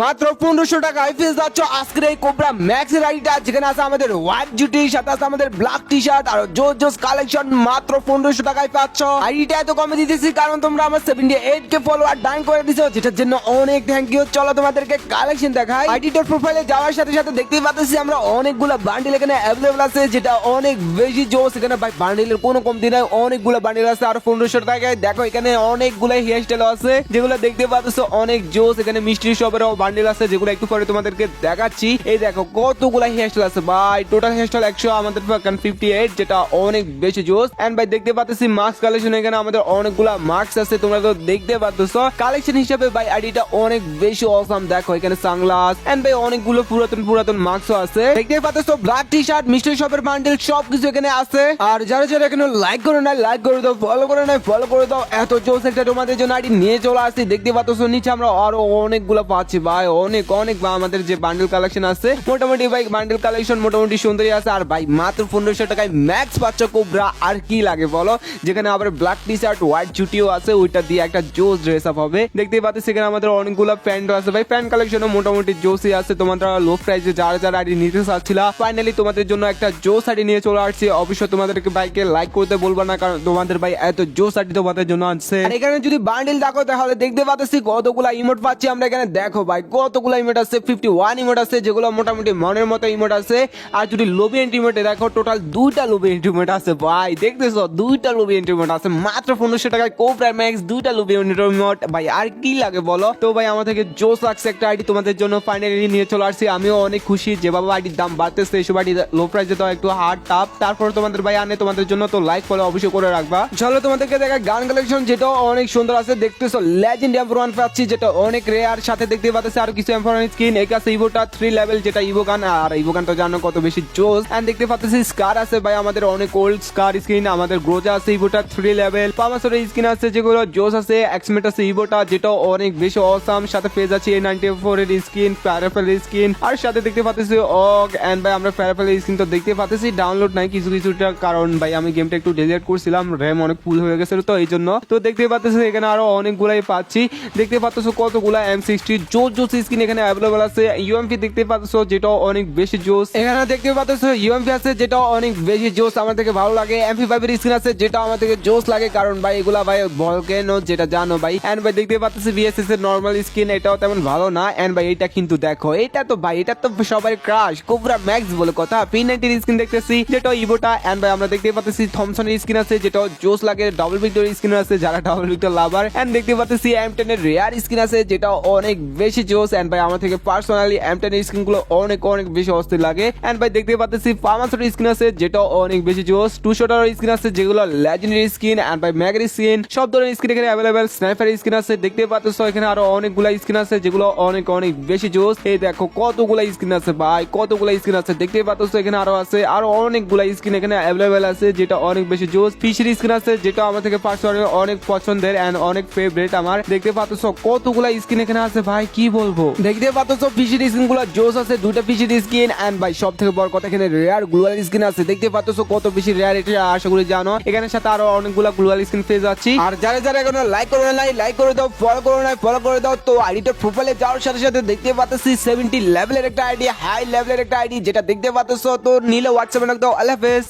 মাত্র 1500 টাকায় পেয়ে যাচ্ছ আজকের এই কোবরা ম্যাক্স এর আইডিটা, যেখানে আছে আমাদের হোয়াইট জুটি, সাথে আছে আমাদের ব্ল্যাক টি শার্ট আর জোস জোস কালেকশন। মাত্র 1500 টাকায় পাচ্ছ। আইডিটা এত কমে দিতেছি কারণ তোমরা আমার 78k ফলোয়ার ডান করে দিছো, যেটার জন্য অনেক থ্যাংক ইউ। চলো তোমাদেরকে কালেকশন দেখাই। আইডিটার প্রোফাইলে যাওয়ার সাথে সাথে দেখতেই পাচ্ছি আমরা অনেকগুলো বান্ডিল এখানে অ্যাভেলেবল আছে, যেটা অনেক বেশি জোস। এখানে ভাই বান্ডিলের কোনো কমতি নাই, অনেকগুলো বান্ডিল আছে আর 1500 টাকায়। দেখো এখানে অনেকগুলো হেয়ার স্টাইল আছে যেগুলো দেখতে পাচ্ছ অনেক জোস। এখানে মিষ্টি শপেরও বান্ডিল আছে যেগুলো একটু পরে তোমাদেরকে দেখাচ্ছি। এই দেখো কতগুলো হেয়ার স্টাইল আছে ভাই, টোটাল হেয়ার স্টাইল 100, আমাদের 58, যেটা অনেক বেশি জোস। এন্ড ভাই দেখতে পাচ্ছি মাস্ক কালেকশন, এখানে আমাদের অনেকগুলা মাস্ক আছে, তোমরা তো দেখতে পাচ্ছ। কালেকশন হিসেবে ভাই আইডিটা অনেক বেশি অসাম। দেখো এখানে সানগ্লাস এন্ড ভাই অনেকগুলো পুরাতন মাস্কও আছে, দেখতে পাচ্ছ। ব্ল্যাক টি শার্ট, মিষ্টি শপের বান্ডিল সবকিছু এখানে আছে। আর যারা যারা এখানে লাইক করে নাই লাইক করে দাও, ফলো করে নাই ফলো করে দাও। এত জোস একটা তোমাদের জন্য আইডি নিয়ে চলে আসছি। দেখতে পাচ্ছ নিচে আমরা আরো অনেকগুলো পাচ্ছি ভাই, অনেক বা আমাদের যে বান্ডেল কালেকশন আছে মোটামুটি ভাই বান্ডেল কালেকশন মোটামুটি সুন্দরী আছে। আর ভাই মাত্র 1500 টাকায় ম্যাক্স পাচ্ছ কোবরা, আর কি লাগে বলো। যেখানে আবার ব্ল্যাক টি শার্ট হোয়াইট জুটিও আছে, ওইটা দিয়ে একটা জোস ড্রেস আপ হবে। দেখতেই পাচ্ছি সেখানে আমাদের অনেকগুলো প্যান্টও আছে ভাই, প্যান্ট কালেকশনও মোটামুটি জোসই আছে। তোমরা লো প্রাইসে যারা যারা আইডি নিতে চাচ্ছিলা, ফাইনালি তোমাদের জন্য একটা জোস আইডি নিয়ে চলে আসছি। অবশ্যই তোমাদেরকে ভাইকে লাইক করতে বলবা না, কারণ তোমাদের ভাই এত জোস আইডি তোমাদের জন্য আছে। আর এখানে যদি বান্ডেল দেখো তাহলে দেখতে পাচ্ছি কতগুলা ইমোট পাচ্ছি আমরা এখানে। দেখো ভাই কতগুলা ইমোট আছে, 51 ইমোট আছে, যেগুলো মোটামুটি মনের মতো ইমোট আছে। আর যদি লবি এন্ট্রিমেন্টে দেখো টোটাল 2টা লবি এন্ট্রিমেন্ট আছে ভাই, দেখতেছো 2টা লবি এন্ট্রিমেন্ট আছে মাত্র 1500 টাকায়। কোবরা ম্যাক্স 2টা লবি এন্ট্রিমেন্ট ভাই, আর কি লাগে বলো। তো ভাই আমার থেকে জোস লাগছে একটা আইডি তোমাদের জন্য ফাইনালি নিয়ে চলে আসছি। আমিও অনেক খুশি যেভাবে আইডির দাম বাড়তেছে, এইসব আইডি লো প্রাইসে তো একটু হার্ড টাপ। তারপর তোমাদের ভাই আনে তোমাদের জন্য, তো লাইক ফলো অবশ্যই করে রাখবা। চলো তোমাদেরকে দেখা গান কালেকশন, যেটা অনেক সুন্দর আছে। দেখতেছো লেজেন্ড M1 পাচ্ছি, যেটা অনেক রেয়ার। সাথে দেখতে পাচ্ছি আর কিছু M1 স্কিন। এই কাছে ইভোটা 3 লেভেল, যেটা ইভো গান। আর ইভো গান তো জানো কত বেশি জোস। এন্ড দেখতে পাচ্ছি স্কার আছে ভাই, আমাদের অনেক ওল্ড স্কার স্কিন। আমাদের গ্রোজা আছে ইভোটা 3 লেভেল। পামাসোর স্কিন আছে যেগুলো জোস আছে। এক্সমেট আছে ইভোটা, যেটা অনেক বেশি অসাম। সাথে পেজ আছে A94 এর স্কিন, প্যারাফেল স্কিন। আর সাথে দেখতে পাচ্ছি অগ। এন্ড ভাই আমরা প্যারাফেল স্কিন তো দেখতে পাচ্ছি ডাউনলোড নাই কিছুটা, কারণ ভাই আমি গেমটা একটু ডিলিট করছিলাম, র‍্যাম অনেক ফুল হয়ে গেছিল তো এই জন্য। তো দেখতে পাচ্ছি এখানে আরো অনেকগুলাই পাচ্ছি। দেখতে পাচ্ছ কতগুলা M60 জোস জোস স্কিন এখানে অ্যাভেলেবল আছে। ইউএমপি দেখতে পাচ্ছ, যেটা অনেক বেশি জোস। এখানে দেখতে পাচ্ছ ইউএমপি আছে, যেটা অনেক বেশি জোস, আমার থেকে ভালো লাগে। MP5 এর স্কিন আছে, যেটা আমার থেকে জোস লাগে, কারণ ভাই এগুলা ভাই ভলকেনো, যেটা জানো ভাই। এন্ড ভাই দেখতে পাচ্ছি VSS এর নরমাল স্কিন, এটাও তেমন ভালো না। এন্ড ভাই এটা কিন্তু দেখো, এটা তো ভাই এটা তো সবাই ক্রাশ, কোবরা ম্যাক্স বলে কথা। P90 এর স্কিন দেখতেছি, যেটা ইভোটা। এন্ড ভাই আমরা দেখতে পাচ্ছি থমসনের স্কিন আছে, যেটা জোস লাগে। ডাবল ভিক্টর স্কিন আছে, যারা ডাবল ভিক্টর লাভার। এন্ড দেখতে পাচ্ছি M10 এর রেয়ার স্কিন আছে, যেটা অনেক বেশি জোস। এন্ড ভাই আমার থেকে পার্সোনালি M10 এর স্কিন গুলো অনেক বেশি অস্থির লাগে। এন্ড ভাই দেখতে পাচ্ছি ফার্মাসোর স্কিন আছে, যেটা অনেক বেশি জোস। 2 শটার স্কিন আছে, যেগুলো লেজেন্ডারি স্কিন। এন্ড ভাই ম্যাগের স্কিন, সব ধরনের স্কিন এখানে अवेलेबल। স্নাইপার স্কিন আছে, দেখতে পাচ্ছ এখানে আরো অনেকগুলা স্কিন আছে, যেগুলো অনেক বেশি জোস। এই দেখো কতগুলা স্কিন আছে ভাই, কতগুলা স্কিন আছে, দেখতে পাচ্ছ এখানে আরো আছে, আরো অনেকগুলা স্কিন এখানে अवेलेबल আছে, যেটা অনেক বেশি জোস। ফিশের স্কিন আছে, যেটা আমার থেকে পার্সোনালি অনেক পছন্দের এন্ড অনেক ফেভারিট আমার। দেখতে পাচ্ছ কতগুলা স্কিন এখানে আছে ভাই, কি বলবো। দেখতে পাচ্ছ ফিশের স্কিন গুলো জোস আছে, 2টা ফিশের স্কিন। এন্ড ভাই সব থেকে বড় কথা এখানে রেয়ার গ্লোয়াল স্কিন আছে। দেখতে পাচ্ছ কত বেশি রেয়ার, এটা আশা করি জানো। এখানে সাথে আরো অনেকগুলা গ্লোয়াল স্কিন পেয়ে যাচ্ছি। আর যারা যারা এখন লাইক করে নাই লাইক করে দাও, ফলো করে নাই ফলো করে দাও। তো আইডিটার প্রোফাইলে যাওয়ার সাথে সাথে দেখতে পাচ্ছি 70 লেভেলের একটা আইডি, হাই লেভেলের একটা আইডি, যেটা দেখতে পাচ্ছ। তো নিলে হোয়াটসঅ্যাপে রাখ দাও। আল্লাহ হাফেজ।